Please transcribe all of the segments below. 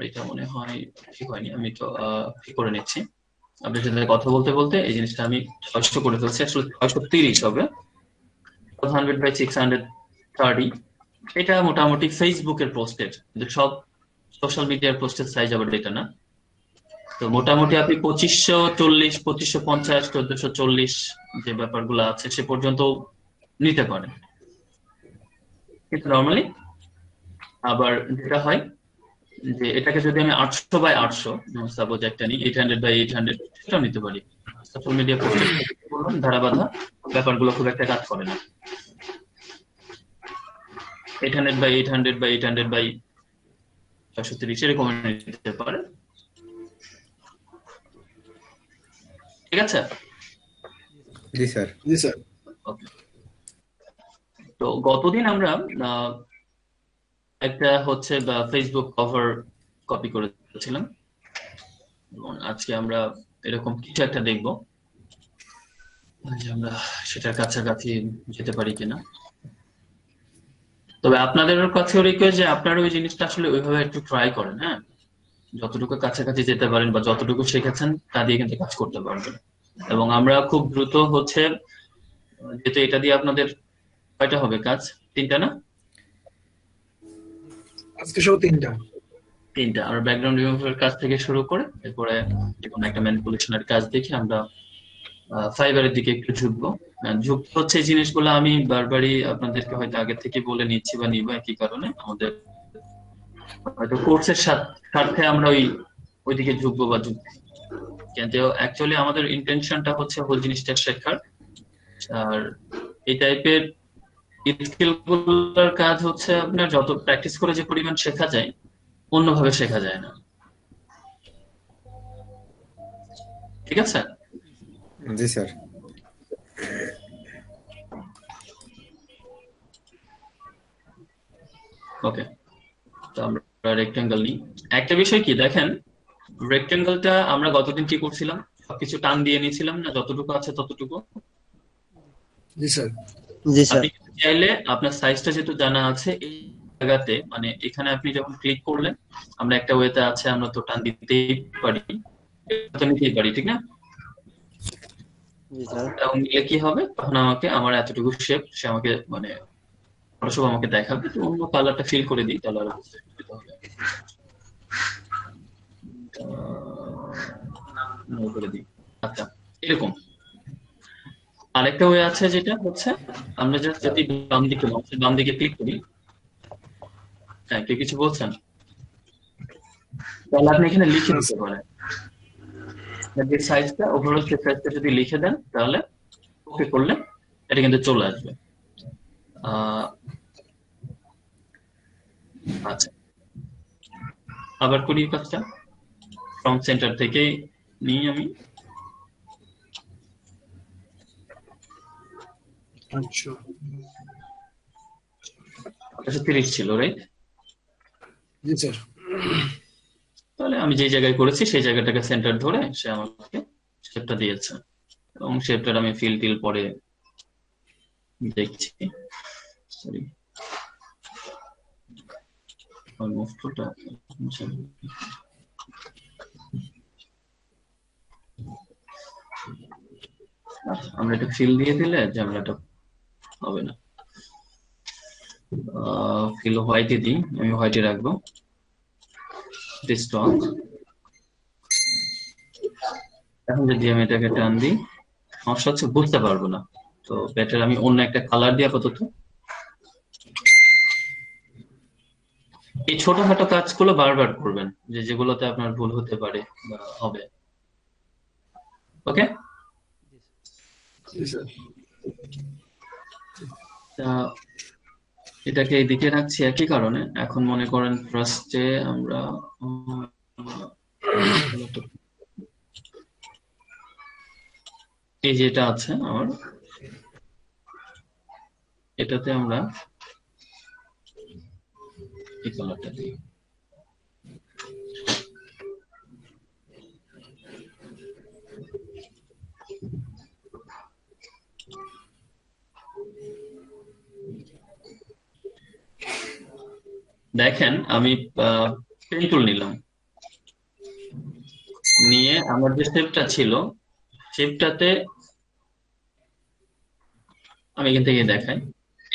আমার এটা মনে হয় ঠিক হয়নি, আমি তো ঠিক করে নিচ্ছি। আপনার সাথে কথা বলতে বলতে এই জিনিসটা আমি 600 করে ফেলছি, আসলে 630 হবে। 100/630, এটা মোটামুটি ফেসবুকের পোস্টের, কিন্তু সব সোশ্যাল মিডিয়ার পোস্টের সাইজ আবার এটা না। তো মোটামুটি আপনি 2540, 2550, 1440 যে ব্যাপারগুলো আছে সে পর্যন্ত নিতে পারেন। কিন্তু নর্মালি আবার যেটা হয় যে এটাকে যদি আমি 800/800, সাপোজ একটা নিই 800/800, সেটাও নিতে পারি। সোশ্যাল মিডিয়া পোস্টের বললাম ধারা বাঁধা ব্যাপারগুলো খুব একটা কাজ করে না। 800/800/800/630 এরকম নিতে পারে। ঠিক আছে। জি স্যার। জি স্যার। ওকে। তো গতদিন আমরা একটা হচ্ছে ফেসবুক কভার কপি করেছিলাম, এবং আজকে আমরা এরকম কিছু একটা দেখব যে আমরা সেটার কাছাকাছি যেতে পারি কিনা। তবে আপনাদের কাছেও রিকোয়েস্ট যে আপনারা ওই জিনিসটা আসলে ওইভাবে একটু ট্রাই করেন, হ্যাঁ, যতটুকু কাছাকাছি যেতে পারেন বা যতটুকু শিখেছেন তা দিয়ে কিন্তু কাজ করতে পারবেন। এবং আমরা খুব দ্রুত হচ্ছে, যেহেতু এটা দিয়ে আপনাদের কয়টা হবে কাজ, 3টা না? আজকে সব 3টা। আমরা ব্যাকগ্রাউন্ড রিমুভারের কাজ থেকে শুরু করে এরপরে যেকোনো একটা ম্যানিপুলেশনের কাজ দেখে আমরা ফাইবারের দিকে একটু ঝুঁকবো। ঝুঁকতে হচ্ছে এই জিনিসগুলো আমি বারবারই আপনাদেরকে হয়তো আগে থেকে বলে নিচ্ছি বা নিবো, একই কারণে আমাদের হয়তো কোর্সের স্বার্থে আমরা ওইদিকে ঝুঁকবো বা ঝুঁকবো, কিন্তু অ্যাকচুয়ালি আমাদের ইন্টেনশনটা হচ্ছে হোল জিনিসটা শেখার। আর এই টাইপের স্কিল গুলোর কাজ হচ্ছে আপনার যত প্র্যাকটিস করে যে পরিমাণ শেখা যায়, অন্যভাবে শেখা যায় না। ঠিক আছে। জি স্যার। ওকে, তো আমরা রেক্টেঙ্গেল নিই। একটা বিষয় কি দেখেন, রেক্টেঙ্গেলটা আমরা গতদিন কি করছিলাম, সবকিছু টান দিয়ে নিয়েছিলাম না, যতটুকু আছে ততটুকু। জি স্যার। জি স্যার। আপনি চাইলে আপনার সাইজটা যেহেতু জানা আছে, এই জায়গাতে মানে এখানে আপনি যখন ক্লিক করলেন, আমরা একটা ওয়েতে আছে, আমরা তো টান দিতেই পারি, তো নিতেই পারি, ঠিক না? জি স্যার। এবং নিলে কি হবে, তখন আমাকে আমার এতটুকু শেপ সে আমাকে মানে ফটোশপ আমাকে দেখাবে। তো অন্য কালারটা ফিল করে দিই, তাহলে আরো বুঝতে সুবিধা হবে। করে দিই। আচ্ছা, এরকম আরেকটা ওয়ে আছে, যেটা হচ্ছে আমরা জাস্ট যদি বাম দিকে ক্লিক করি। হ্যাঁ, কেউ কিছু বলছেন? তাহলে আপনি এখানে লিখে দিতে পারেন যে সাইজটা, ওভারঅল সাইজটা যদি লিখে দেন, তাহলে ওকে করলে এটা কিন্তু চলে আসবে। আচ্ছা, আবার করি কাজটা ফ্রম সেন্টার থেকেই নিই আমি। আচ্ছা। 30 ছিল, রাইট? জি স্যার। তাহলে আমি যে জায়গায় করেছি সেই জায়গাটাকে সেন্টার ধরে সে আমাকে শেপটা দিয়েছে, এবং শেপটার আমি ফিল টিল পরে দেখছি। সরি, আমরা এটা ফিল দিয়ে দিলে ঝামেলাটা হবে না। ফিল হোয়াইটে দিই, আমি হোয়াইটে রাখবো। স্টক। এখন যদি আমি এটাকে টান দিই, সমস্যা হচ্ছে বুঝতে পারবো না, তো বেটার আমি অন্য একটা কালার দিয়ে আপাতত এই ছোটখাটো কাজগুলো বারবার করবেন, যেগুলোতে আপনার ভুল হতে পারে বা হবে। ওকে। জি স্যার। এটাকে এইদিকে রাখছি একই কারণে। এখন মনে করেন ফার্স্টে আমরা এই যেটা আছে আমার, এটাতে আমরা এই কালারটা দিই। দেখেন আমি পেন টুল নিলাম, নিয়ে আমার যে শেপটা ছিল, শেপটাতে আমি এখান থেকে দেখাই।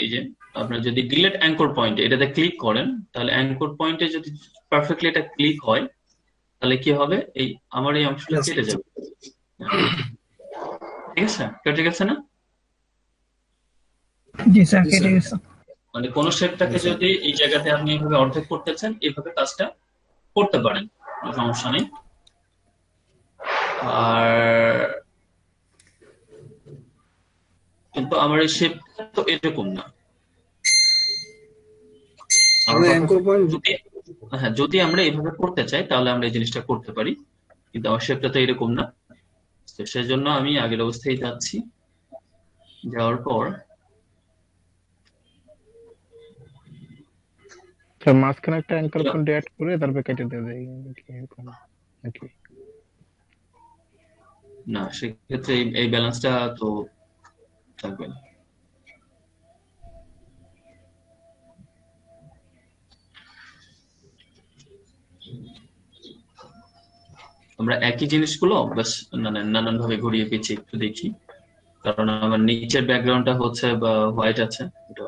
এই যে আপনার যদি ডিলেট অ্যাঙ্কর পয়েন্ট এটাতে ক্লিক করেন, তাহলে অ্যাঙ্কর পয়েন্টে যদি পারফেক্টলি এটা ক্লিক হয়, তাহলে কি হবে, এই আমার এই অংশটা Yes, কেটে যাবে। ঠিক আছে, কেটে গেছে না? জি স্যার, জি কেটে স্যার। গেছে। মানে কোন শেপটাকে জি স্যার। যদি এই জায়গাতে আপনি এভাবে অর্ধেক করতে চান, এইভাবে কাজটা করতে পারেন, কোনো সমস্যা নেই। আর কিন্তু আমার এই শেপটা তো এরকম না। আমার আমরা কথা অ্যাঙ্কর পয়েন্ট যদি, হ্যাঁ, যদি আমরা এইভাবে করতে চাই তাহলে আমরা এই জিনিসটা করতে পারি, কিন্তু আমার শেপটা তো এরকম না। তো সেজন্য আমি আগের অবস্থায় যাচ্ছি। যাওয়ার পর স্যার মাঝখানে একটা অ্যাঙ্কার পয়েন্ট অ্যাড করে তারপর কেটে দেওয়া যায় এরকম নাকি? না, সেক্ষেত্রে এই ব্যালেন্সটা তো থাকবে না। আমরা একই জিনিসগুলো বাস নানান ভাবে ঘুরিয়ে পেঁচিয়ে একটু দেখি, কারণ আমার নিচের ব্যাকগ্রাউন্ডটা হচ্ছে বা হোয়াইট আছে, এটা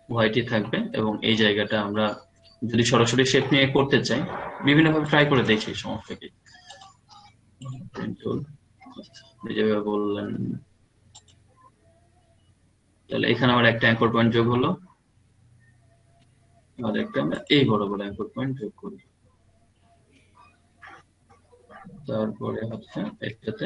হোয়াইটই থাকবে। এবং এই জায়গাটা আমরা যদি সরাসরি শেপ নিয়ে করতে চাই, বিভিন্ন ভাবে ট্রাই করে দেখি, সমস্যা কি। কিন্তু যেভাবে বললেন, তাহলে এখানে আমার একটা অ্যাঙ্কর পয়েন্ট যোগ হলো, আর একটা আমরা এই বড় বড় অ্যাঙ্কর পয়েন্ট যোগ করি। তারপরে হচ্ছে একটাতে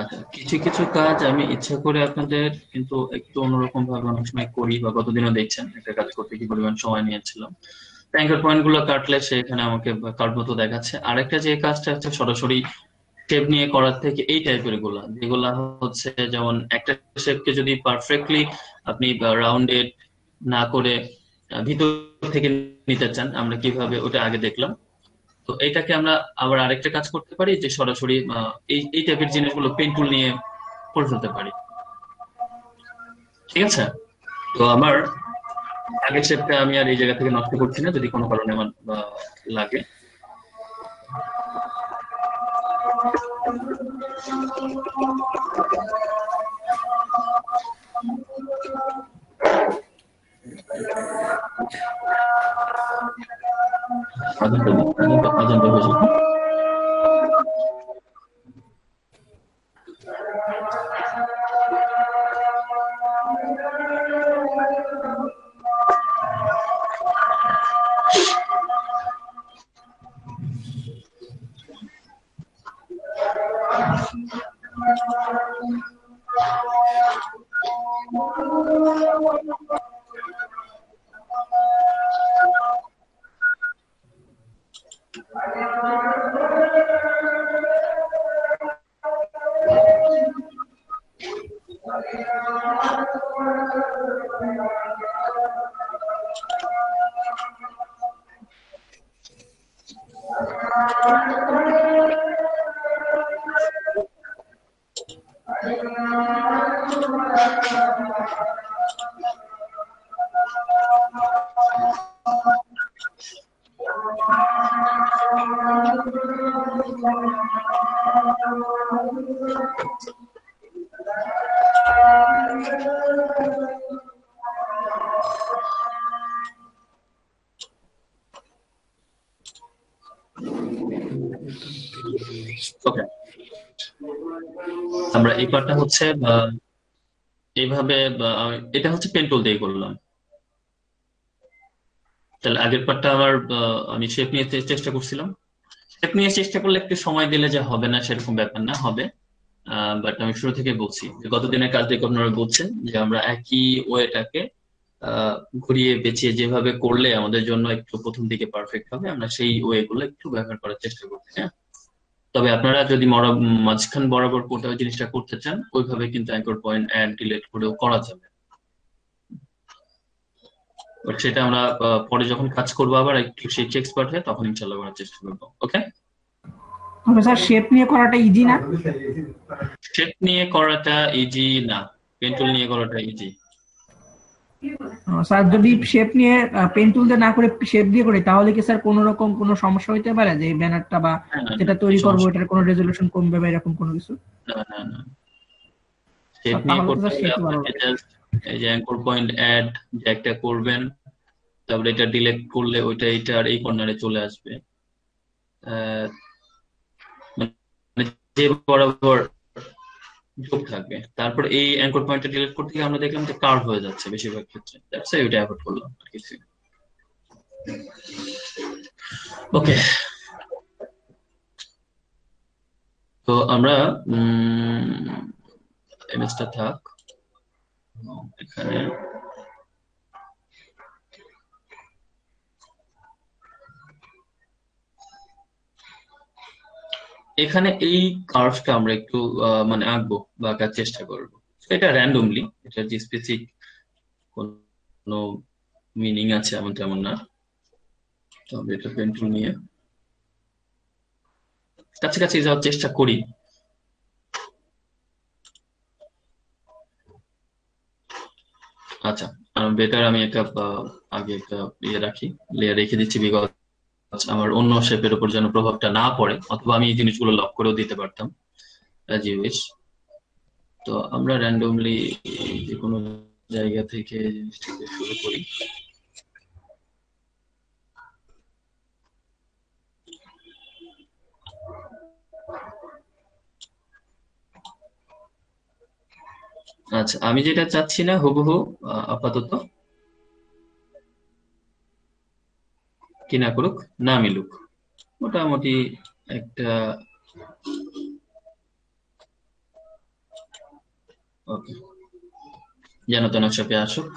আচ্ছা, কিছু কিছু কাজ আমি ইচ্ছা করে আপনাদের কিন্তু একটু অন্যরকম ভাবে অনেক সময় করি, বা গতদিনও দেখছেন একটা কাজ করতে কি পরিমাণ সময় নিয়েছিলাম। অ্যাঙ্কার পয়েন্ট গুলো কাটলে সেখানে আমাকে কার্ড মতো দেখাচ্ছে। আরেকটা যে কাজটা হচ্ছে সরাসরি শেপ নিয়ে করার থেকে এই টাইপের গুলা, যেগুলা হচ্ছে যেমন একটা শেপকে যদি পারফেক্টলি আপনি রাউন্ডেড না করে ভিতর থেকে নিতে চান, আমরা কিভাবে ওটা আগে দেখলাম। তো এটাকে আমরা আবার আরেকটা কাজ করতে পারি, যে সরাসরি এই এই টাইপের জিনিসগুলো পেন টুল নিয়ে করে ফেলতে পারি। ঠিক আছে, তো আমার আগের শেপটা আমি আর এই জায়গা থেকে নষ্ট করছি না, যদি কোনো কারণে আমার লাগে। আজানটা হয়ে যাবে। ওকে, আমরা এই পার্টটা হচ্ছে এইভাবে এটা হচ্ছে পেন টুল দিয়ে করলাম। তাহলে আগের পার্টটা আমার আমি শেপ নিয়ে চেষ্টা করছিলাম। শেপ নিয়ে চেষ্টা করলে একটু সময় দিলে যে হবে না সেরকম ব্যাপার না, হবে। বাট আমি শুরু থেকে বলছি যে গতদিনের কাজ দেখে আপনারা বলছেন যে আমরা একই ওয়েটাকে আহ ঘুরিয়ে পেঁচিয়ে যেভাবে করলে আমাদের জন্য একটু প্রথম দিকে পারফেক্ট হবে, আমরা সেই ওয়ে গুলো একটু ব্যবহার করার চেষ্টা করছি, হ্যাঁ। তবে আপনারা যদি মাঝখান বরাবর কোটা জিনিসটা করতে চান, ওইভাবে কিন্তু অ্যাঙ্কর পয়েন্ট অ্যাড ডিলিট করেও করা যাবে। বাট সেটা আমরা পরে যখন কাজ করবো আবার একটু শিখে এক্সপার্ট হয়ে তখন ইনশাল্লাহ করার চেষ্টা করবো। ওকে, তবে স্যার শেপ নিয়ে করাটা ইজি না? শেপ নিয়ে করাটা ইজি না, পেন টুল নিয়ে করাটা ইজি। স্যার যদি শেপ নিয়ে পেন টুল দিয়ে না করে শেপ দিয়ে করি তাহলে কি স্যার কোনো রকম কোনো সমস্যা হইতে পারে যে ব্যানারটা বা যেটা তৈরি করবো এটার কোনো রেজলিউশন কমবে বা এরকম কোনো কিছু? না না না, শেপ নিয়ে তাহলে তো করতে স্যার হলে শেপই ভালো আপনাকে লাগে। জাস্ট এই যে অ্যাঙ্কর পয়েন্ট অ্যাড যে একটা করবেন, তারপরে এটা ডিলিট করলে ওইটা এটার এই কর্নারে চলে আসবে। আহ, মানে যে বরাবর যোগ থাকবে, তারপর এই অ্যাঙ্কর পয়েন্টটা ডিলিট করতে গিয়ে আমরা দেখলাম যে কার্ভ হয়ে যাচ্ছে বেশিরভাগ ক্ষেত্রে, দ্যাটস ওয়াই ওইটা অ্যাভয়েড করলাম আর কিছু। ওকে, তো আমরা ইমেজটা থাক এখানে। এখানে এই কার্ভটা আমরা একটু মানে আঁকবো বা আঁকার চেষ্টা করবো। এটা র্যান্ডমলি, এটা যে স্পেসিফিক কোনো মিনিং আছে এমন তেমন না। তবে এটা পেন্টুল নিয়ে কাছাকাছি যাওয়ার চেষ্টা করি। আচ্ছা, বেটার আমি একটা আগে একটা ইয়ে রাখি, লেয়ার রেখে দিচ্ছি, বিকজ আমার অন্য শেপের উপর যেন প্রভাবটা না পড়ে, অথবা আমি এই জিনিসগুলো লক করেও দিতে পারতাম অ্যাজ ইউ উইশ। তো আমরা র্যান্ডমলি যে কোনো জায়গা থেকে জিনিসটাকে শুরু করি। আচ্ছা, আমি যেটা চাচ্ছি না হুবহু আপাতত কি না করুক, না মিলুক, মোটামুটি একটা ওকে যেন তেন চাপে আসুক।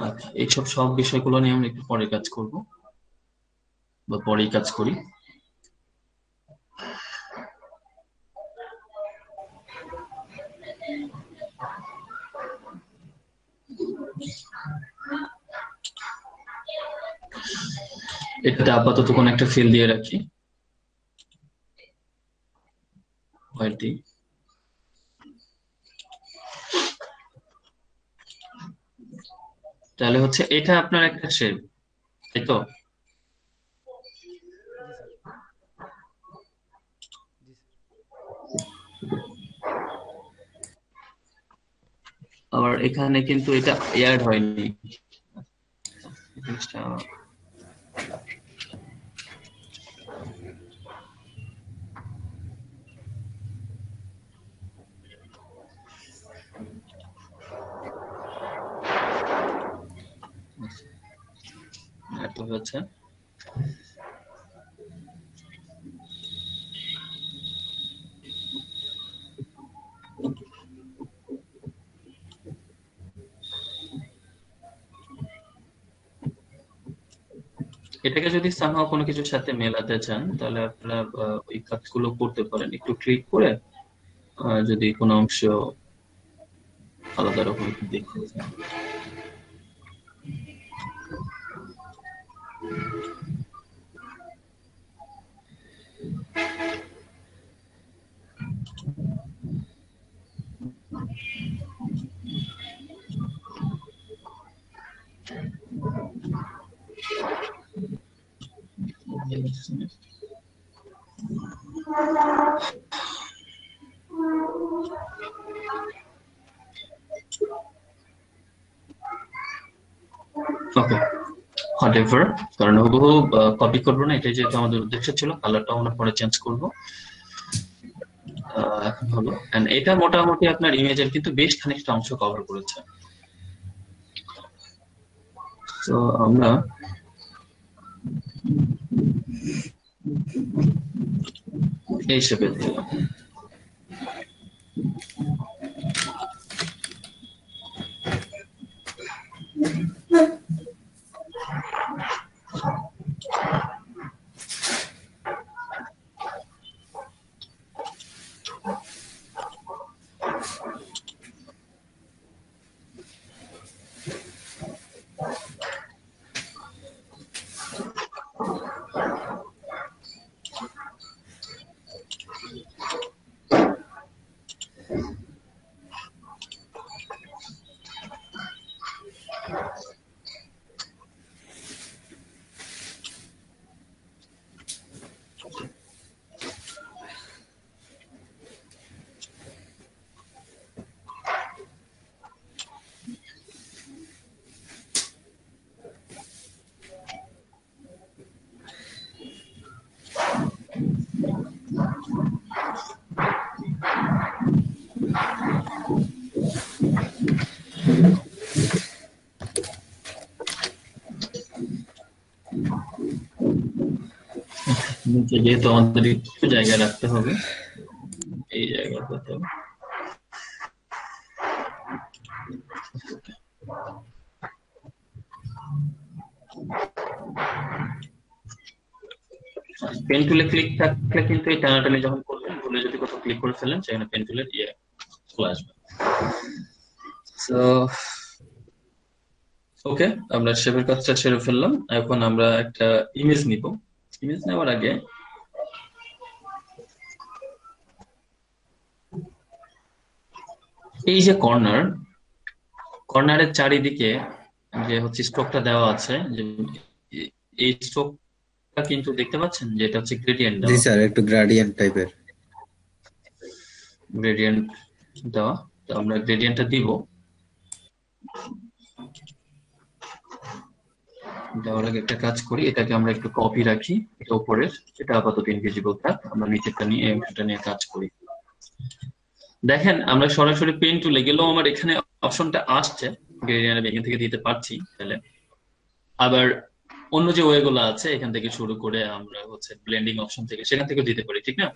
আচ্ছা, এইসব সব বিষয়গুলো নিয়ে আমরা একটু পরে কাজ করব বা পরেই কাজ করি। এটাতে আপাতত কোন একটা ফিল দিয়ে রাখি, হোয়াইট দিই। তাহলে হচ্ছে এটা আপনার একটা শেপ, তাই তো? আবার এখানে কিন্তু এটা এয়ার হয়নি জিনিসটা। এত হচ্ছে এটাকে যদি সামহাও কোনো কিছুর সাথে মেলাতে চান তাহলে আপনারা ওই কাজগুলো করতে পারেন, একটু ক্লিক করে যদি কোনো অংশ আলাদা রকম দেখতে চান। ওকে, হোয়াটএভার, কারণ হুবহু কপি করবো না, এটাই যেহেতু আমাদের উদ্দেশ্য ছিল। কালারটা আমরা পরে চেঞ্জ করব। এখন হলো, and এটা মোটামুটি আপনার ইমেজের কিন্তু বেশ খানিকটা অংশ কভার করেছে। তো আমরা এই শেপে দিলাম। নিচে যেহেতু আমাদের একটু জায়গা রাখতে হবে, এই জায়গাটাতে পেন টুলে ক্লিক থাকলে কিন্তু এই টানাটানি যখন করবেন, ভুলে যদি কোথাও ক্লিক করে ফেলেন, সেখানে পেন টুলের চলে আসবে। তো ওকে, আমরা শেপের কাজটা সেরে ফেললাম। এখন আমরা একটা ইমেজ নিব। ইমেজ নেওয়ার আগে এই যে কর্নারের চারিদিকে যে হচ্ছে স্ট্রোকটা দেওয়া আছে, যে এই স্ট্রোকটা কিন্তু দেখতে পাচ্ছেন যে এটা হচ্ছে গ্রেডিয়েন্ট জি দেওয়া। স্যার, একটু গ্রাডিয়েন্ট টাইপের। গ্রেডিয়েন্ট দেওয়া, তো আমরা গ্রেডিয়েন্টটা দিব। দেওয়ার আগে একটা কাজ করি, এটাকে আমরা একটু কপি রাখি, এটা উপরের, এটা আপাতত ইনভিজিবল থাক, আমরা নিচেরটা নিয়ে এই অংশটা নিয়ে কাজ করি। দেখেন আমরা সরাসরি পেন টুলে গেলেও আমার এখানে অপশনটা আসছে, গ্রেডিয়েন্ট আমি এখান থেকে দিতে পারছি তাহলে। আবার অন্য যে ওয়ে গুলো আছে এখান থেকে শুরু করে আমরা হচ্ছে ব্লেন্ডিং অপশন থেকে সেখান থেকে দিতে পারি, ঠিক না?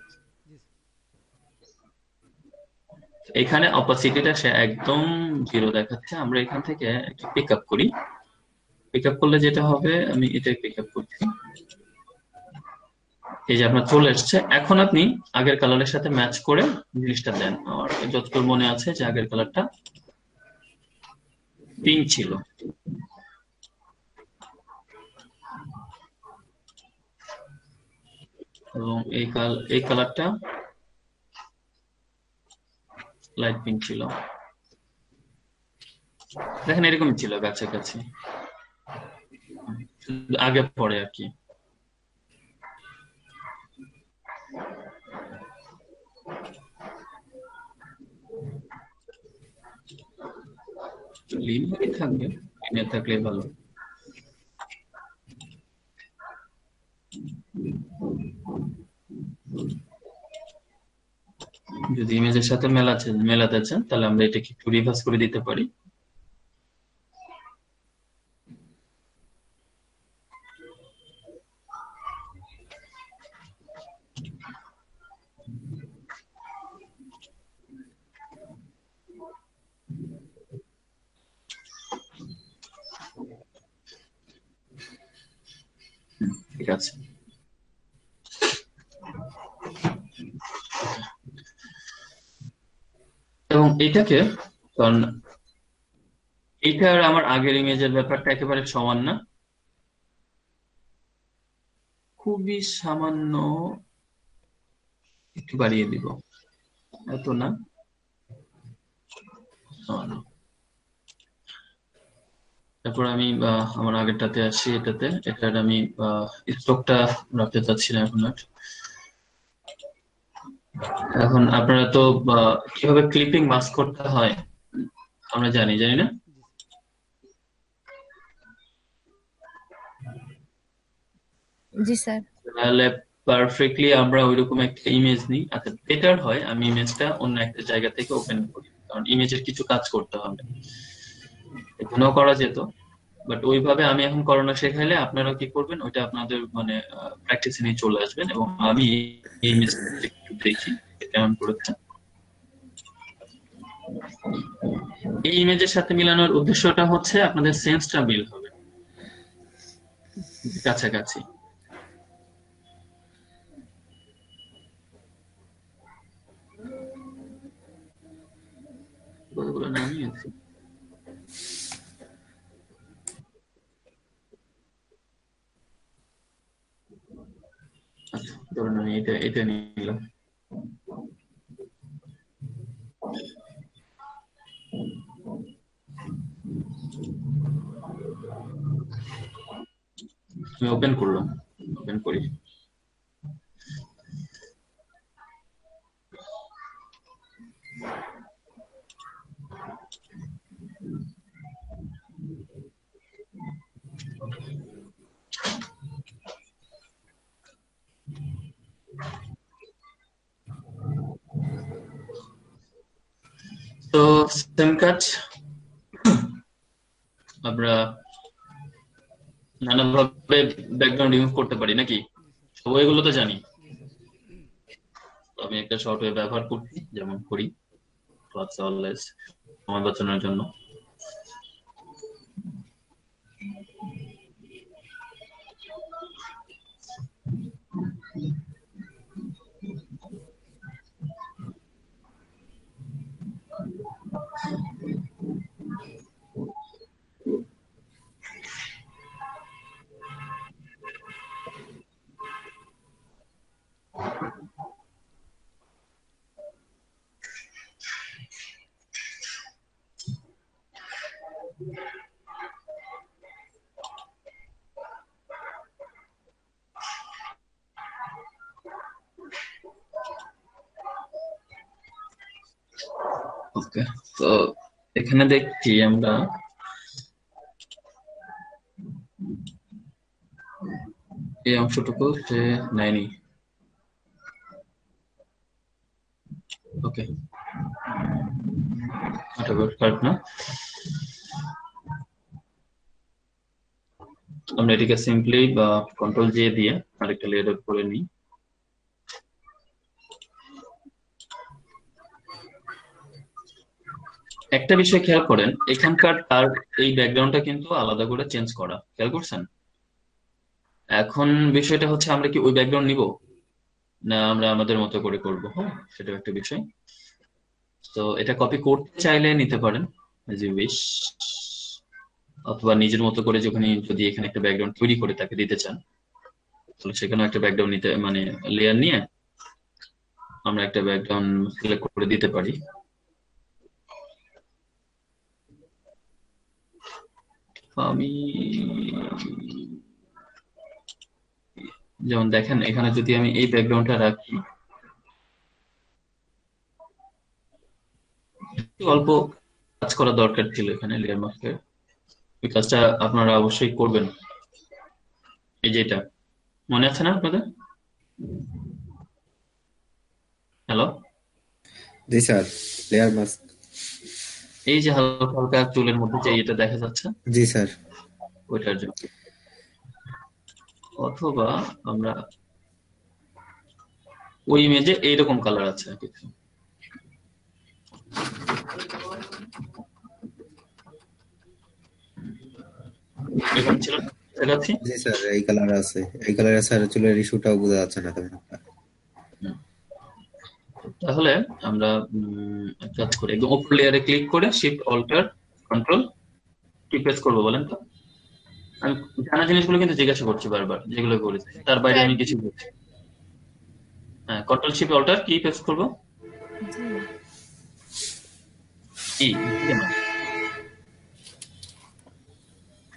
এখানে অপাসিটিটা সে একদম 0 দেখাচ্ছে, আমরা এখান থেকে একটু পিক আপ করি। পিক আপ করলে যেটা হবে, আমি এটাই পিক আপ করছি, এই যে আপনার চলে এসছে। এখন আপনি আগের কালারের সাথে ম্যাচ করে জিনিসটা দেন। আমার যতদূর মনে আছে যে আগের কালারটা পিঙ্ক ছিল, এবং এই কালারটা লাইট পিঙ্ক ছিল। দেখেন এরকমই ছিল কাছাকাছি, আগে পরে আর কি। লিনিয়ারই থাকবে, লিনিয়ার থাকলে ভালো। যদি ইমেজের সাথে মেলাতে চান তাহলে আমরা এটাকে একটু রিভার্স করে দিতে পারি। ঠিক আছে, এবং এটাকে, কারণ এটা আর আমার আগের ইমেজের ব্যাপারটা একেবারে সমান না, খুবই সামান্য একটু বাড়িয়ে দিব, এত না, সামান্য। তারপর আমি আমার আগেরটাতে আসি, এটার আমি স্ট্রোকটা রাখতে চাচ্ছি না এখন আর। এখন আপনারা তো কিভাবে ক্লিপিং মাস্ক করতে হয় আমরা জানি না? জি স্যার। তাহলে পারফেক্টলি আমরা ওইরকম একটা ইমেজ নিই। আচ্ছা, বেটার হয় আমি ইমেজটা অন্য একটা জায়গা থেকে ওপেন করি, কারণ ইমেজের কিছু কাজ করতে হবে, এখানেও করা যেত, বাট ওইভাবে আমি এখন করানো শেখাইলে আপনারা কি করবেন, ওইটা আপনাদের মানে প্র্যাকটিসে নিয়ে চলে আসবেন। এবং আমি এই ইমেজটা একটু দেখি কেমন করেছে। এই ইমেজের সাথে মিলানোর উদ্দেশ্যটা হচ্ছে আপনাদের সেন্সটা মিল হবে কাছাকাছি। কতগুলো নামিয়েছি। আচ্ছা, ধরুন আমি এটা এটা নিলাম। আমি ওপেন করলাম, ওপেন করি। তো সেম কাজ আমরা নানাভাবে ব্যাকগ্রাউন্ড রিমুভ করতে পারি নাকি, সবাই এগুলো তো জানি। তো আমি একটা সফটওয়্যার ব্যবহার করছি, যেমন করি অলওয়েজ সময় বাঁচানোর জন্য। ওকে, তো এখানে দেখছি আমরা এই অংশটুকু সে নেয়নি। ওকে, না, আমরা এটিকে সিম্পলি বা কন্ট্রোল জে দিয়ে আরেকটা লেয়ার করে নিই। একটা বিষয় খেয়াল করেন, এখানকার তার এই ব্যাকগ্রাউন্ডটা কিন্তু আলাদা করে চেঞ্জ করা, খেয়াল করছেন? এখন বিষয়টা হচ্ছে আমরা কি ওই ব্যাকগ্রাউন্ড নিব না আমরা আমাদের মতো করে করব, হ্যাঁ সেটা একটা বিষয়। তো এটা কপি করতে চাইলে নিতে পারেন as you wish, অথবা নিজের মতো করে যখন যদি এখানে একটা ব্যাকগ্রাউন্ড তৈরি করে তাকে দিতে চান, তাহলে সেখানেও একটা ব্যাকগ্রাউন্ড নিতে মানে লেয়ার নিয়ে আমরা একটা ব্যাকগ্রাউন্ড সিলেক্ট করে দিতে পারি। আমি যেমন দেখেন এখানে যদি আমি এই ব্যাকগ্রাউন্ডটা রাখি, অল্প কাজ করা দরকার ছিল এখানে লেয়ার মাস্কের, ওই কাজটা আপনারা অবশ্যই করবেন। এই যেটা মনে আছে না আপনাদের? হ্যালো, জি স্যার, লেয়ার মাস্ক। এই যে হালকা হালকা চুলের মধ্যে যে এটা দেখা যাচ্ছে, জি স্যার। ওইটার জন্য। অথবা আমরা ওই ইমেজে এইরকম কালার আছে কিছু, এরকম ছিল দেখাচ্ছি। জি স্যার, এই কালার আছে, এই কালারে স্যার চুলের ইস্যুটাও বোঝা যাচ্ছে না তেমন একটা। তাহলে আমরা এক কাজ করি, একদম উপর লেয়ারে ক্লিক করে shift alt control key press করবো বলেন তো? আমি জানা জিনিসগুলো কিন্তু জিজ্ঞাসা করছি বারবার, যেগুলো করেছি তার বাইরে আমি কিছু বলছি। হ্যাঁ, control shift alt key press করবো? ই কেন?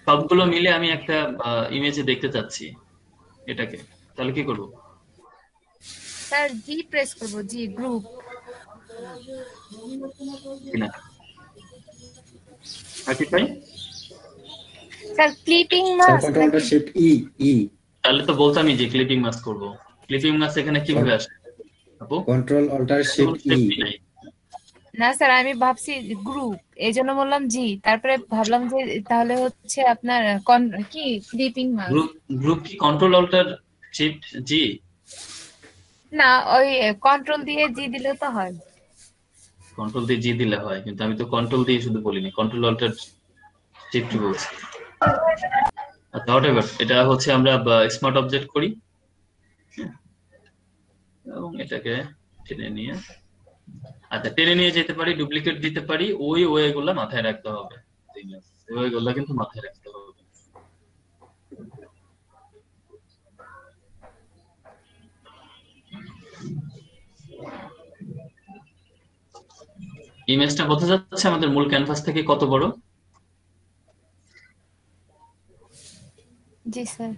সবগুলো মিলে আমি একটা ইমেজে দেখতে চাচ্ছি এটাকে, তাহলে কি করবো? স্যার জি প্রেস করব, জি গ্রুপ। না আর কি চাই? স্যার ক্লিপিং স্যার মাস্ক কন্ট্রোলটা নাকি? শিফট ই ই তাহলে তো বলতামই যে ক্লিপিং মাস্ক করব। ক্লিপিং মাস্ক এখানে কিভাবে আসে আপু? কন্ট্রোল অল্টার কোনো শিফট ই। safety নাই। না স্যার, আমি ভাবছি গ্রুপ, এই জন্য বললাম জি, তারপরে ভাবলাম যে তাহলে হচ্ছে আপনার কি ক্লিপিং মাস্ক। গ্রুপ গ্রুপ কি কন্ট্রোল অল্টার শিফট জি? না, ওই কন্ট্রোল দিয়ে জি দিলে তো হয়। কন্ট্রোল দিয়ে জি দিলে হয়, কিন্তু আমি তো কন্ট্রোল দিয়ে শুধু বলিনি, কন্ট্রোল অল্টার শিফট বলছি। আচ্ছা হোয়াটএভার, এটা হচ্ছে আমরা স্মার্ট অবজেক্ট করি এবং এটাকে টেনে নিয়ে, আচ্ছা টেনে নিয়ে যেতে পারি, ডুপ্লিকেট দিতে পারি, ওই ওয়ে গুলা মাথায় রাখতে হবে। ওই গুলা কিন্তু মাথায় রাখতে হবে। ইমেজটা বোঝা যাচ্ছে আমাদের মূল ক্যানভাস থেকে কত বড়? জি স্যার।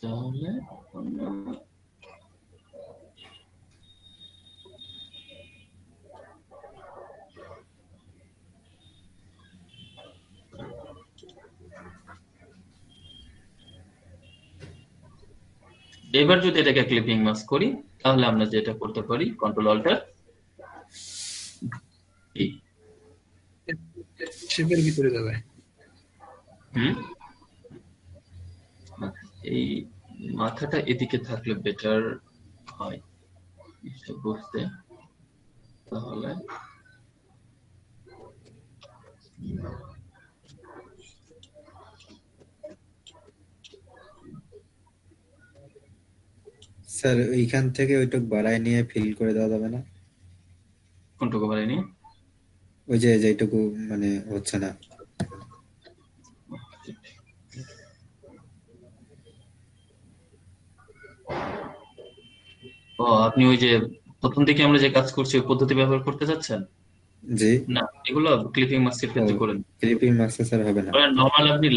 তাহলে এবার যদি এটাকে ক্লিপিং মাস্ক করি, তাহলে আমরা যেটা করতে পারি কন্ট্রোল অল্টার ই। শেপের ভিতরে যাবে। হুম, এই মাথাটা এদিকে থাকলে বেটার হয় এসব বুঝতে। তাহলে স্যার ওইখান থেকে ওইটুক বাড়ায় নিয়ে ফিল করে দেওয়া যাবে না? কোনটুকু পারিনি? ওই যে যেটুকু মানে হচ্ছে না। ও, আপনি ওই যে প্রথম দিকে আমরা যে কাজ করছি ওই পদ্ধতি ব্যবহার করতে চাচ্ছেন? জি। না, এগুলো ক্লিপিং মাস্কের ও, ক্ষেত্রে করেন। ক্লিপিং মাস্ক স্যার হবে না। নর্মাল আপনি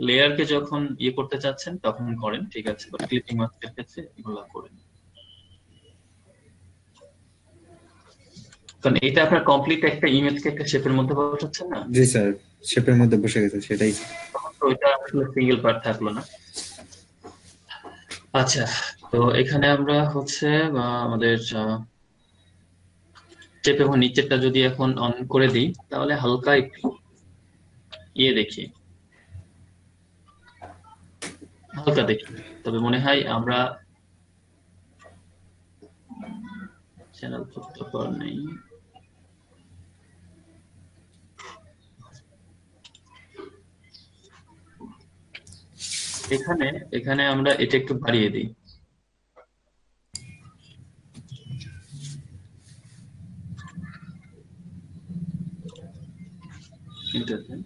লেয়ারকে যখন ইয়ে করতে চাচ্ছেন তখন করেন, ঠিক আছে, বাট ক্লিপিং মাস্কের ক্ষেত্রে এগুলো করেন। কারণ এটা আপনার কমপ্লিট একটা ইমেজকে একটা শেপের মধ্যে বসাচ্ছেন না, জি স্যার, শেপের মধ্যে বসে গেছে সেটাই। তখন তো ওইটা আসলে সিঙ্গেল পার্ট থাকলো না। আচ্ছা, তো এখানে আমরা হচ্ছে আমাদের চেপ এবং নিচেরটা যদি এখন অন করে দিই, তাহলে হালকা একটু ইয়ে দেখি, হালকা দেখি। তবে মনে হয় আমরা চ্যানেল করতে পার নেই। এখানে এখানে আমরা এটা একটু বাড়িয়ে দিই। Interesting.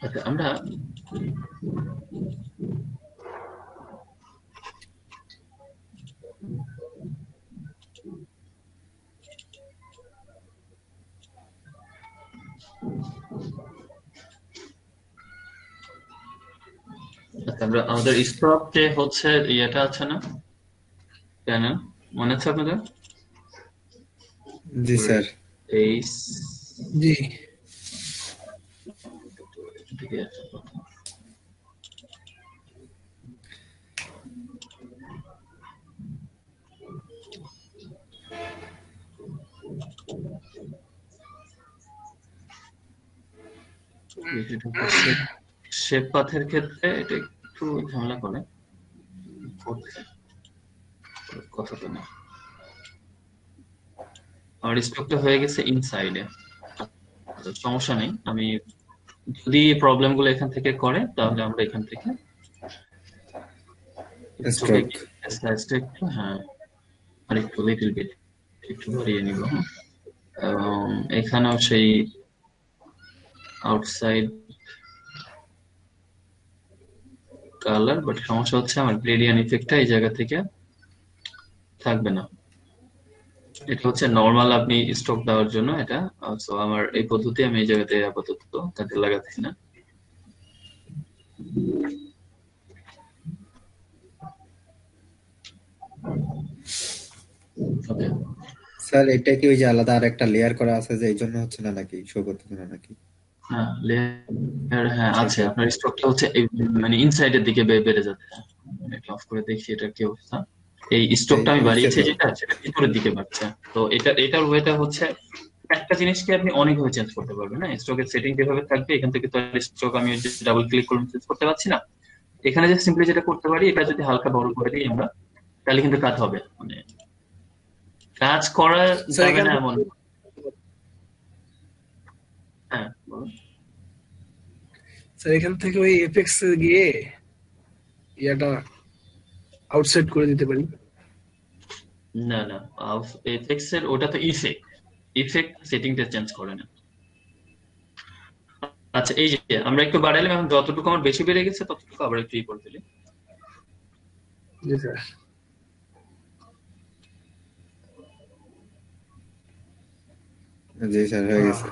আচ্ছা, আমরা আমাদের স্টপ যে হচ্ছে ইয়েটা আছে না, কেন মনে আছে আপনাদের? জি স্যার। এই জি। দিকে আছে কথা। শেপ পাথের ক্ষেত্রে এটা একটু ঝামেলা করে কথাটা না। আমার স্টকটা হয়ে গেছে ইনসাইডে, সমস্যা নেই। আমি যদি প্রবলেম গুলো এখান থেকে করে, তাহলে আমরা এখান থেকে স্ট্রোক। একটু, হ্যাঁ, আর একটু লিটল বিট একটু বাড়িয়ে নিব, হ্যাঁ। এবং এখানেও সেই আউটসাইড কালার, বাট সমস্যা হচ্ছে আমার গ্রেডিয়েন্ট ইফেক্টটা এই জায়গা থেকে থাকবে না। এটা হচ্ছে নর্মাল আপনি স্ট্রোক দেওয়ার জন্য এটা। সো আমার এই পদ্ধতি আমি এই জায়গাতে আপাতত কাজে লাগাচ্ছি না। ওকে, স্যার এটা কি ওই যে আলাদা আর একটা লেয়ার করা আছে যে এই জন্য হচ্ছে না নাকি, শো করতেছে না নাকি? হ্যাঁ লেয়ার, হ্যাঁ আছে। সেটা আপনার স্ট্রোকটা হচ্ছে মানে ইনসাইডের দিকে বেড়ে যাচ্ছে। এটা অফ করে দেখি এটা কি অবস্থা। এই স্ট্রোকটা আমি হয়েছে বাড়িয়েছি তো। যেটা, সেটা ভিতরের দিকে বাড়ছে। তো এটার ওয়েটা হচ্ছে, একটা জিনিসকে আপনি অনেকভাবে চেঞ্জ করতে পারবেন না। স্ট্রোকের সেটিং যেভাবে থাকবে, এখান থেকে তো স্ট্রোক আমি ডাবল ক্লিক করলে চেঞ্জ করতে পারছি না। এখানে যে সিম্পলি যেটা করতে পারি, এটা যদি হালকা বড় করে দিই আমরা, তাহলে কিন্তু কাজ হবে। মানে কাজ করা স্যার যাবে এখান না থেকে এমন। হ্যাঁ বলুন। স্যার এখান থেকে ওই এফেক্টস গিয়ে ইয়াটা আউটসাইড করে দিতে পারি। না না, এফেক্টস এর ওটা তো ইফেক্ট সেটিংটা চেঞ্জ করে না। আচ্ছা, এই যে আমরা একটু বাড়াইলাম, এখন যতটুকু আমার বেশি বেড়ে গেছে ততটুকু আবার একটু করে দিলি। জি স্যার। জি স্যার, হয়ে গেছে।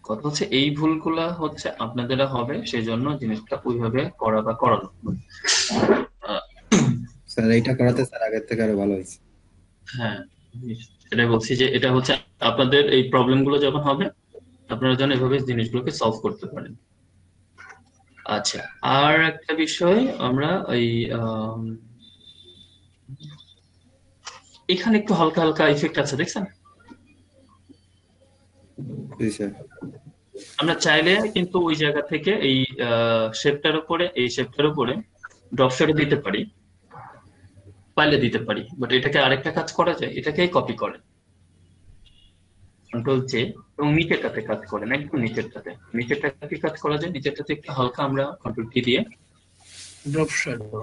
কথা হচ্ছে এই ভুলগুলা হচ্ছে আপনাদের হবে, সেই জন্য জিনিসটা ওইভাবে করা বা করানো। আহ, স্যার এইটা করাতে স্যার আগের থেকে আরো ভালো হয়েছে। হ্যাঁ, সেটাই বলছি যে এটা হচ্ছে আপনাদের এই প্রবলেম গুলো যখন হবে, আপনারা যেন এভাবে জিনিসগুলোকে সলভ করতে পারেন। আচ্ছা, আর একটা বিষয়, আমরা এই এখানে একটু হালকা হালকা ইফেক্ট আছে, দেখছেন? জি স্যার। আমরা চাইলে কিন্তু ওই জায়গা থেকে এই শেপটার উপরে ড্রপ শ্যাডো দিতে পারি, পাইলে দিতে পারি। বাট এটাকে আরেকটা কাজ করা যায়, এটাকেই কপি করে কন্ট্রোল জে, এবং নিচেরটাতে কাজ করেন, একদম নিচেরটাতে কাজ করা যায়। নিচেরটাতে একটু হালকা আমরা কন্ট্রোল কি দিয়ে ড্রপ শ্যাডো।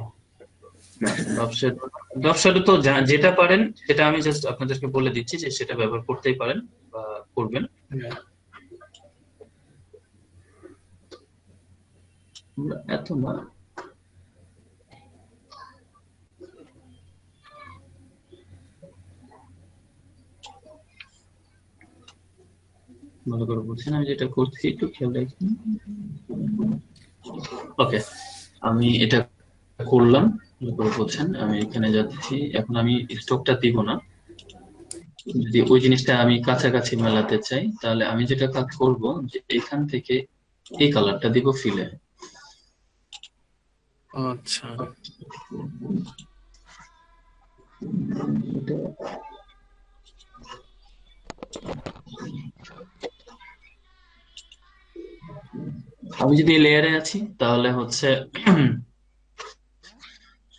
ড্রপ শ্যাডো তো যেটা পারেন সেটা আমি জাস্ট আপনাদেরকে বলে দিচ্ছি যে সেটা ব্যবহার করতেই পারেন বা করবেন। এত না, ভালো করে বলছেন, আমি যেটা করছি একটু খেয়াল রাখি। ওকে, আমি এটা করলাম, ভালো করে বলছেন। আমি এখানে যাচ্ছি, এখন আমি স্ট্রোকটা দিব না। যদি ওই জিনিসটা আমি কাছাকাছি মেলাতে চাই, তাহলে আমি যেটা কাজ করব যে এখান থেকে এই কালারটা দিব ফিলে। আচ্ছা। আমি যদি লেয়ারে আছি তাহলে হচ্ছে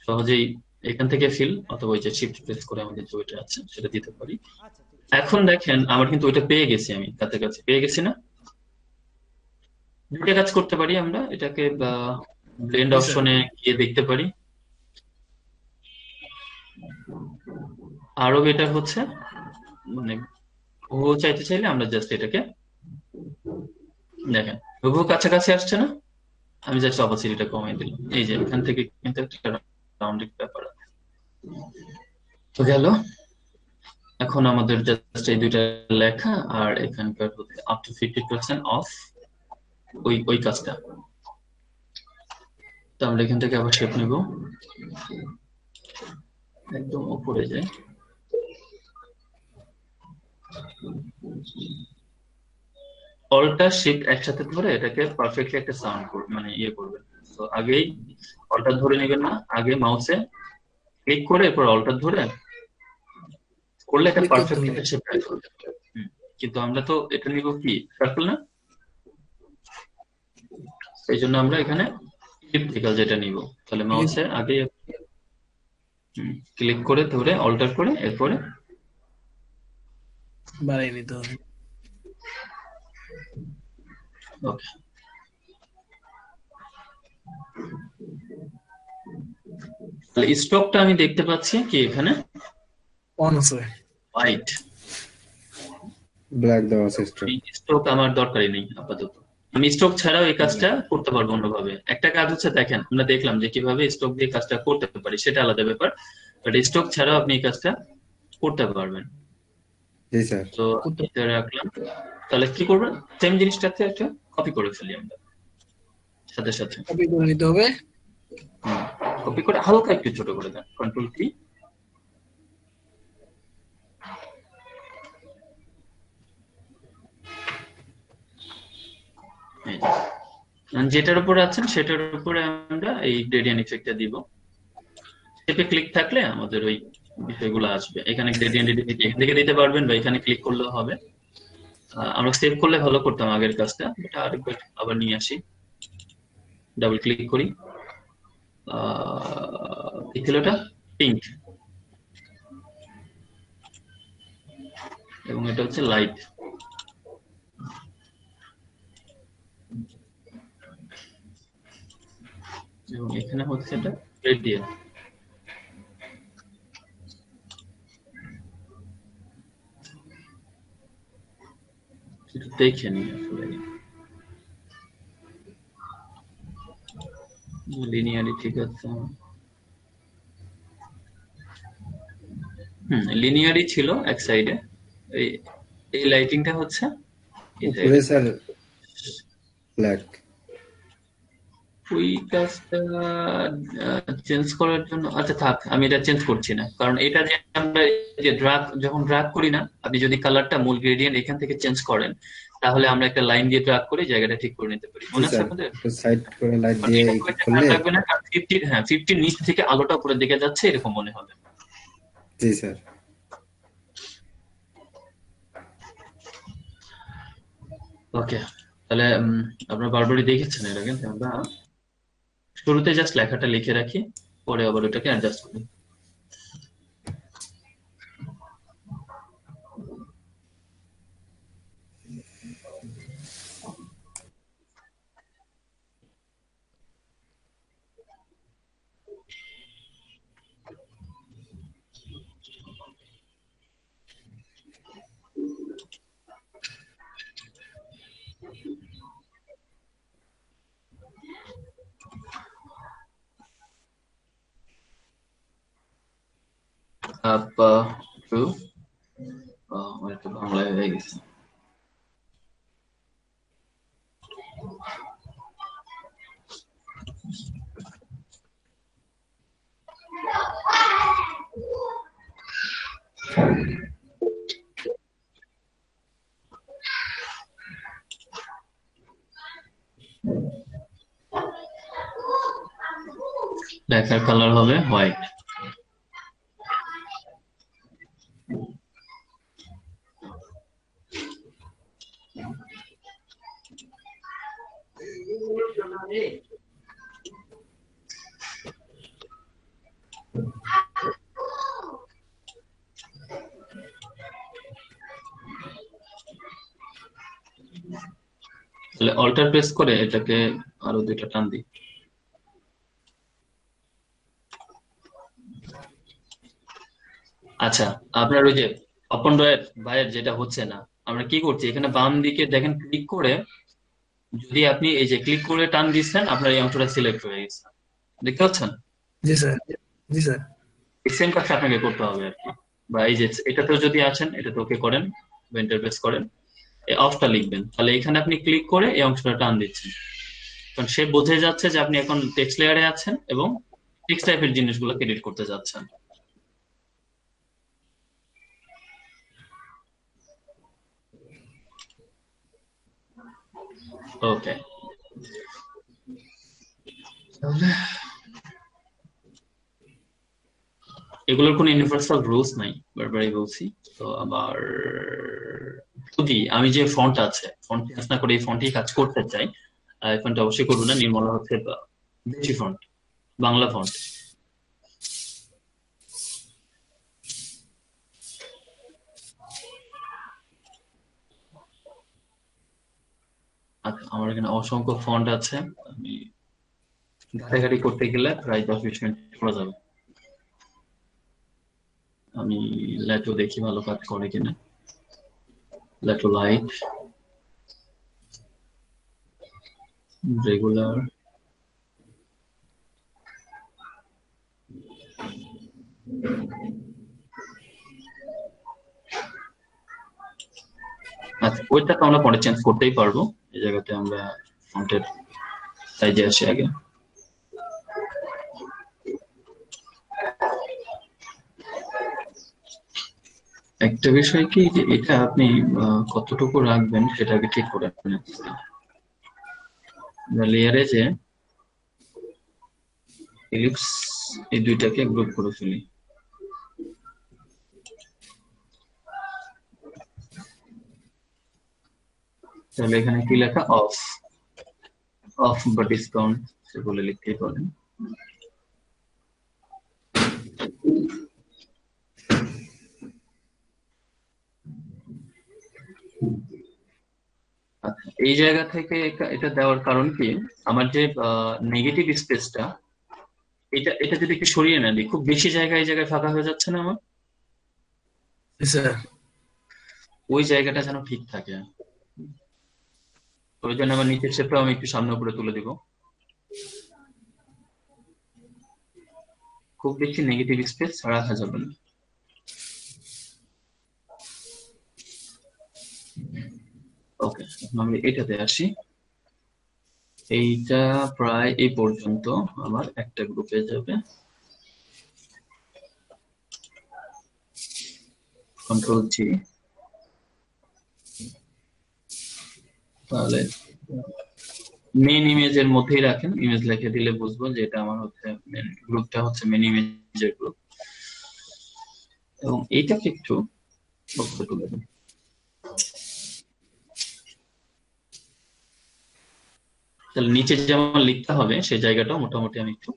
সহজেই এখান থেকে ফিল, অথবা ওই যে শিফট প্রেস করে আমাদের যে ওইটা আছে সেটা দিতে পারি। এখন দেখেন আমার কিন্তু ওইটা পেয়ে গেছি, আমি কাছাকাছি পেয়ে গেছি না? দুইটা কাজ করতে পারি আমরা, এটাকে ব্লেন্ড জি স্যার। অপশনে গিয়ে দেখতে পারি। আরো বেটার হচ্ছে, মানে ও চাইতে চাইলে আমরা জাস্ট এটাকে দেখেন হুবহু কাছাকাছি আসছে না? আমি জাস্ট অপাসিটিটা কমিয়ে দিলাম, এই যে এখান থেকে কিন্তু একটা রাউন্ডিং ব্যাপার আছে। তো গেল। এখন আমাদের জাস্ট এই দুইটা লেখা আর এখানকার হচ্ছে আপ টু 50% অফ, ওই কাজটা। তো আমরা এখান থেকে আবার শেপ নেব, একদম উপরে যাই। অল্টার শিফট একসাথে ধরে এটাকে পারফেক্টলি একটা সাউন্ড করবে, মানে ইয়ে করবেন। তো আগেই অল্টার ধরে নেবেন না, আগে মাউসে ক্লিক করে এরপর অল্টার ধরে করলে এটা ক্লিক করতে পারফেক্টলি হবে। একটা শেপ করবে। কিন্তু আমরা তো এটা নিব কি সার্কেল না, এই জন্য আমরা এখানে ইলিপটিক্যাল যেটা নিব। তাহলে মাউসে আগে ক্লিক করে ধরে অল্টার করে এরপরে বাড়াই নিতে হবে। ওকে। তাহলে স্টকটা আমি দেখতে পাচ্ছি কি এখানে অন আছে। হোয়াইট। ব্ল্যাক দেওয়া আছে স্ট্রোক। স্ট্রোক আমার দরকারই নেই আপাতত। আমি স্ট্রোক ছাড়াও এই কাজটা করতে পারবো অন্যভাবে। একটা কাজ হচ্ছে দেখেন, আমরা দেখলাম যে কিভাবে স্ট্রোক দিয়ে কাজটা করতে পারি, সেটা আলাদা ব্যাপার, বাট স্ট্রোক ছাড়াও আপনি এই কাজটা করতে পারবেন। জি স্যার। তো এটা রাখলাম। তাহলে কি করবেন, সেম জিনিসটাতে একটা কপি করে ফেলি আমরা সাথে সাথে। কপি করে নিতে হবে। কপি করে হালকা একটু ছোট করে দেন, কন্ট্রোল কি। যেটার উপরে আছেন সেটার উপরে আমরা এই গ্রেডিয়েন্ট ইফেক্টটা দিব। স্টেপে ক্লিক থাকলে আমাদের ওই বিষয়গুলো আসবে। এখানে গ্রেডিয়েন্ট এখান থেকে দিতে পারবেন বা এখানে ক্লিক করলেও হবে। আমরা সেভ করলে ভালো করতাম আগের কাজটা, এটা আরেকবার আবার নিয়ে আসি, ডাবল ক্লিক করি। কি ছিল এটা, পিঙ্ক, এবং এটা হচ্ছে লাইট। এবং এখানে হচ্ছে এটা রেডিয়াল। দেখে নি আসলে লিনিয়ারি ঠিক আছে। লিনিয়ারি ছিল এক সাইডে, এই লাইটিংটা হচ্ছে উপরে স্যার ব্ল্যাক। ওই কাজটা চেঞ্জ করার জন্য, আচ্ছা থাক, আমি এটা চেঞ্জ করছি না, কারণ এটা যে আমরা যে ড্রাগ যখন ড্রাগ করি না, আপনি যদি কালারটা মূল গ্রেডিয়েন্ট এখান থেকে চেঞ্জ করেন, তাহলে আমরা একটা লাইন দিয়ে ড্রাগ করে জায়গাটা ঠিক করে নিতে পারি। মনে আছে আপনাদের? সাইড করে লাইট দিয়ে করলে লাগবে না, 50 নিচ থেকে আলোটা উপরের দিকে যাচ্ছে এরকম মনে হবে। জি স্যার। ওকে, তাহলে আপনারা বারবারই দেখেছেন এর আগে, আমরা শুরুতে জাস্ট লেখাটা লিখে রাখি, পরে আবার ওটাকে অ্যাডজাস্ট করি। একটু বাংলায় হয়ে গেছে। লেখার কালার হবে হোয়াইট। তাহলে অল্টার প্রেস করে এটাকে আরো দুইটা টান দিই। আচ্ছা, আপনার ওই যে অপন ভাইয়ের যেটা হচ্ছে না, আমরা কি করছি এখানে বাম দিকে দেখেন, ক্লিক করে যদি আপনি এই যে ক্লিক করে টান দিচ্ছেন, আপনার এই অংশটা সিলেক্ট হয়ে গেছে, দেখতে পাচ্ছেন? জি স্যার। জি স্যার। সেম কাজটা আপনাকে করতে হবে আর কি। বা এই যে এটাতে যদি আছেন, এটাতে ওকে করেন বা ইন্টারপ্রেস করেন, এই অফটা লিখবেন, তাহলে এখানে আপনি ক্লিক করে এই অংশটা টান দিচ্ছেন, কারণ সে বোঝে যাচ্ছে যে আপনি এখন টেক্সট লেয়ারে আছেন এবং টেক্সট টাইপের জিনিসগুলো এডিট করতে যাচ্ছেন। ওকে, এগুলোর কোনো ইউনিভার্সাল রুলস নাই, বারবারই বলছি। তো আবার যদি আমি যে ফন্ট আছে, ফন্ট চেঞ্জ না করে এই ফন্টেই কাজ করতে চাই, এই ফন্ট অবশ্যই করবো না, নির্মলা হচ্ছে বেশি ফন্ট, বাংলা ফন্ট। আচ্ছা, আমার এখানে অসংখ্য ফন্ট আছে, আমি ঘাটাঘাটি করতে গেলে প্রায় 10-20 মিনিট করা যাবে। আমি ল্যাটো দেখি ভালো কাজ করে কিনা। ল্যাটো লাইট, রেগুলার, আচ্ছা ওইটা তো আমরা পরে চেঞ্জ করতেই পারবো। এই জায়গাতে আমরা ফন্টের সাইজে আসি আগে। একটা বিষয় কি যে এটা আপনি কতটুকু রাখবেন সেটা আগে ঠিক করে নেবেন। লেয়ারে যে ইলিপস এই দুইটাকে গ্রুপ করে ফেলি। তাহলে এখানে কি লেখা? অফ, অফ বা ডিসকাউন্ট সেগুলো লিখতেই পারেন। আচ্ছা, এই জায়গা থেকে এটা দেওয়ার কারণ কি, আমার যে নেগেটিভ স্পেসটা এটা এটা যদি একটু সরিয়ে নেন, খুব বেশি জায়গায় এই জায়গায় ফাঁকা হয়ে যাচ্ছে না আমার? স্যার ওই জায়গাটা যেন ঠিক থাকে। ওই জন্য আমার নিচের শেপটাও আমি একটু সামনে উপরে তুলে দিব। খুব বেশি নেগেটিভ স্পেস রাখা যাবে না। ওকে, আমি এটাতে আসি। এইটা প্রায় এই পর্যন্ত আমার একটা গ্রুপে যাবে। কন্ট্রোল জি, তাহলে মেন ইমেজের মধ্যেই রাখেন। ইমেজ লিখে দিলে বুঝবো যে এটা আমার হচ্ছে মেন গ্রুপটা, হচ্ছে মেন ইমেজের গ্রুপ। এবং এইটাকে একটু উপরে তুলে দিন। তাহলে নিচে যেমন লিখতে হবে সেই জায়গাটাও মোটামুটি আমি একটু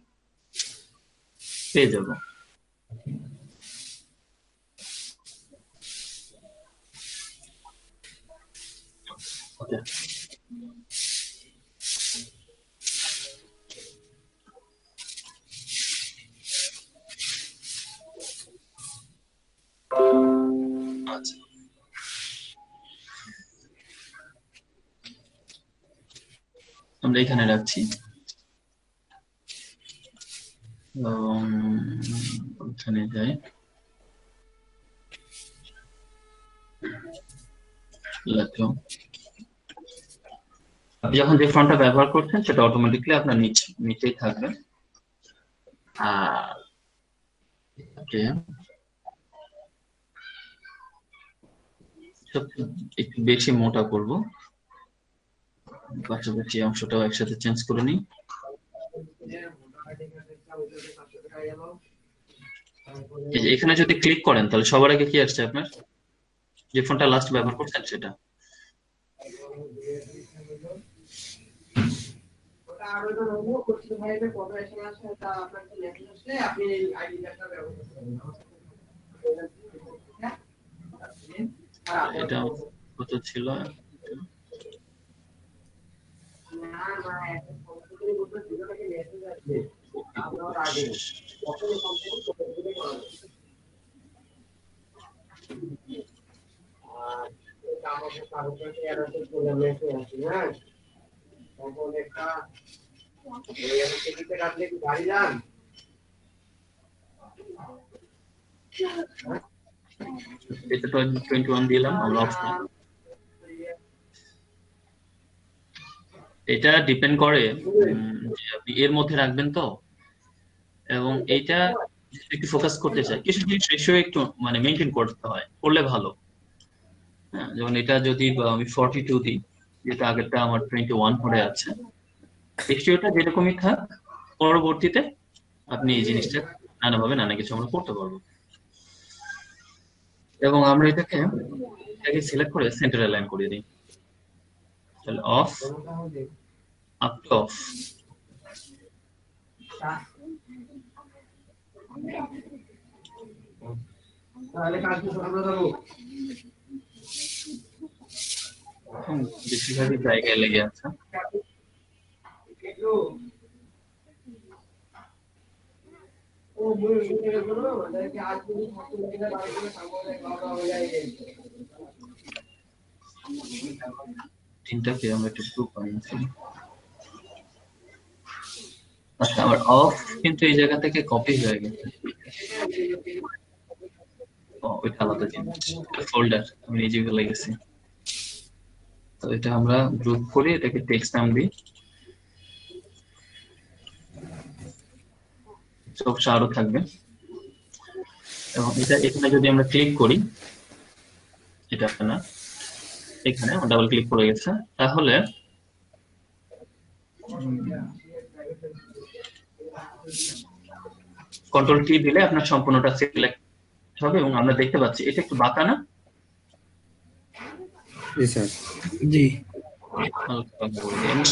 পেয়ে যাব। Okay. আচ্ছা, আমরা এখানে রাখছি। ওখানে যাই, আপনি যখন যে ফন্টটা ব্যবহার করছেন সেটা অটোমেটিক্যালি আপনার নিচেই থাকবে। আর ওকে, একটু বেশি মোটা করব, পাশাপাশি অংশটাও একসাথে চেঞ্জ করে নিই। এই যে এখানে যদি ক্লিক করেন তাহলে সবার আগে কি আসছে আপনার? যে ফোনটা লাস্ট ব্যবহার করছেন সেটা। এটা কত ছিল? এটা 21 দিলাম আমরা অপশন। এটা ডিপেন্ড করে যে আপনি এর মধ্যে রাখবেন তো, এবং এইটা একটু ফোকাস করতে চাই, কিছু জিনিস রেশিও একটু মানে মেনটেন করতে হয়, করলে ভালো। হ্যাঁ, যেমন এটা যদি আমি 42 দিই, যেটা আগেরটা আমার 21 পড়ে আছে, রেশিওটা যেরকমই থাক, পরবর্তীতে আপনি এই জিনিসটা নানাভাবে নানা কিছু আমরা করতে পারবো। এবং আমরা এটাকে সিলেক্ট করে সেন্টার অ্যালাইন করে দিই। তাহলে অফ, আপ টু অফ। বেশিরভাগই জায়গায় লেগে আছে। তিনটাকে আমরা একটু গ্রুপ বানিয়েছি। আচ্ছা, আমার অফ কিন্তু এই জায়গা থেকে কপি হয়ে গেছে। ওইটা আলাদা জিনিস, ফোল্ডার আমি নিজে ভুলে গেছি। তো এটা আমরা গ্রুপ করি, এটাকে টেক্সট নাম দিই, সবটা আরো থাকবে। এবং এটা এখানে যদি আমরা ক্লিক করি, এটা না, এখানে ডাবল ক্লিক করে গেছে, তাহলে কন্ট্রোল টি দিলে আপনার সম্পূর্ণটা সিলেক্ট হবে এবং আমরা দেখতে পাচ্ছি এটা একটু বাঁকা না? জি স্যার। জি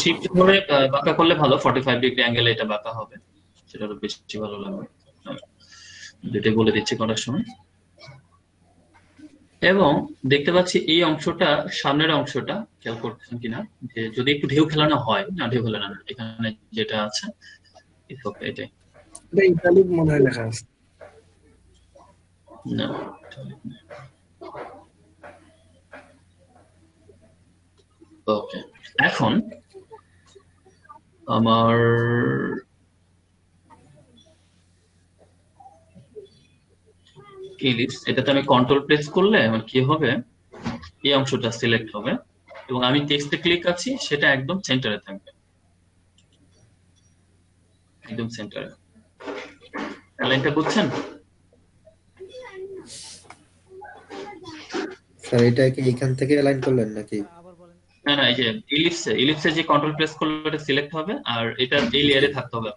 শিফট ধরে বাঁকা করলে ভালো, 45 ডিগ্রি অ্যাঙ্গেলে এটা বাঁকা হবে, সেটা আরো বেশি ভালো লাগবে। যেটা বলে দিচ্ছি করার সময়। এবং দেখতে পাচ্ছি এই অংশটা, সামনের অংশটা খেয়াল করছেন কিনা, যে যদি একটু ঢেউ খেলানো হয়, না ঢেউ খেলানো না, এখানে যেটা আছে এটাই এটা ইতালিক মনে হয় লেখা আছে। না। ওকে, এখন আমার ইলিপস, এটাতে আমি কন্ট্রোল প্রেস করলে আমার কি হবে, এই অংশটা সিলেক্ট হবে এবং আমি টেক্সটে ক্লিক আছি, সেটা একদম সেন্টারে থাকবে, একদম সেন্টারে। লাইনটা বুঝছেন? স্যার এটা কি এখান থেকে অ্যালাইন করলেন নাকি? না না, এই যে ইলিপসে যে কন্ট্রোল প্রেস করলে এটা সিলেক্ট হবে, আর এটা এই লেয়ারে থাকতে হবে,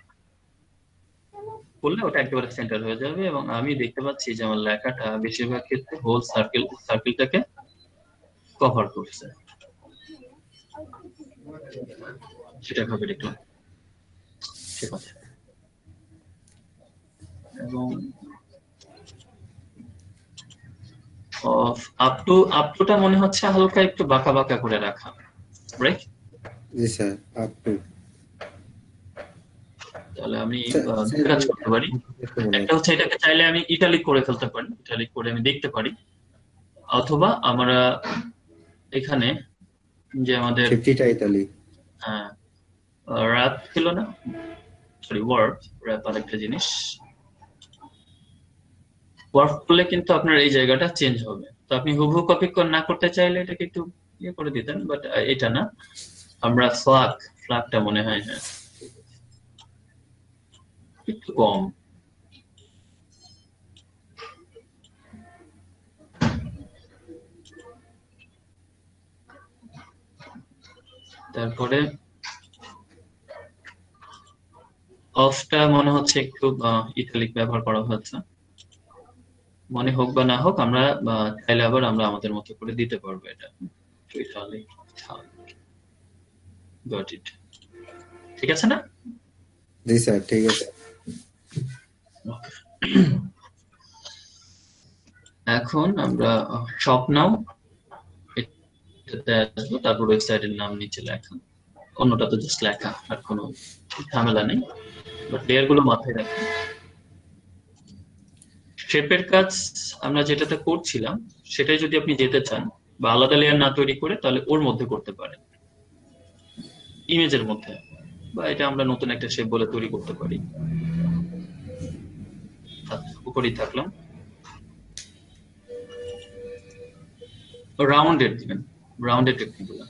করলে ওটা একেবারে সেন্টার হয়ে যাবে। এবং আমি দেখতে পাচ্ছি যে আমার লেখাটা বেশিরভাগ ক্ষেত্রে হোল সার্কেলটাকে কভার করছে, সেটা ভাবে দেখলাম। ঠিক আছে, এবং আপ টুটা মনে হচ্ছে হালকা একটু বাঁকা বাঁকা করে রাখা, right? G sir, up to. তাহলে আমি দুটো কাজ করতে পারি। একটা হচ্ছে এটাকে চাইলে আমি ইটালিক করে ফেলতে পারি, ইটালিক করে আমি দেখতে পারি, অথবা আমরা এখানে যে আমাদের 50টা ইতালি। র্যাপ ছিল না, সরি ওয়ার্ড, র্যাপ আরেকটা জিনিস। ওয়ার্ক করলে কিন্তু আপনার এই জায়গাটা চেঞ্জ হবে। তো আপনি হুবহু কপি না করতে চাইলে এটাকে একটু ইয়ে করে দিতেন, বাট এটা না, আমরা ফ্ল্যাগটা মনে হয় হ্যাঁ একটু কম। তারপরে অফটা মনে হচ্ছে একটু ইটালিক ব্যবহার করা হচ্ছে, মনে হোক বা না হোক, আমরা চাইলে আবার আমরা আমাদের মতো করে দিতে পারবো এটা। গট ইট, ঠিক আছে না? জি স্যার, ঠিক আছে। এখন আমরা শপ নাও এটাতে আসবো, তারপর ওয়েবসাইটের নাম নিচে লেখা, অন্যটা তো জাস্ট লেখা, আর কোনো ঝামেলা নেই, বাট লেয়ার গুলো মাথায় রাখেন। শেপের কাজ আমরা যেটাতে করছিলাম সেটাই যদি আপনি যেতে চান, বা আলাদা লেয়ার না তৈরি করে, তাহলে ওর মধ্যে করতে পারেন, ইমেজের মধ্যে, বা এটা আমরা নতুন একটা শেপ বলে তৈরি করতে পারি। উপরেই থাকলাম, রাউন্ডেড দিবেন, রাউন্ডেড টেকনিক গুলো।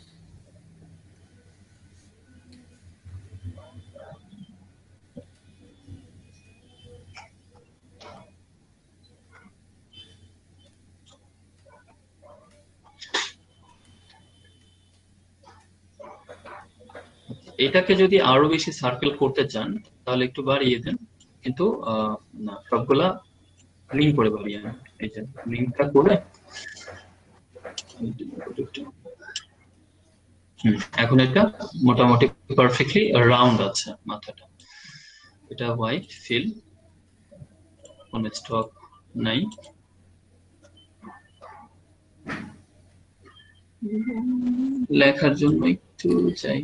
এটাকে যদি আরো বেশি সার্কেল করতে চান তাহলে একটু বাড়িয়ে দেন, কিন্তু না, সবগুলা লিঙ্ক করে বাড়িয়ে নেন। এই যে লিঙ্কটা করে এখন এটা মোটামুটি পারফেক্টলি রাউন্ড আছে মাথাটা। এটা হোয়াইট ফিল, কোন স্টক নাই, লেখার জন্য একটু চাই।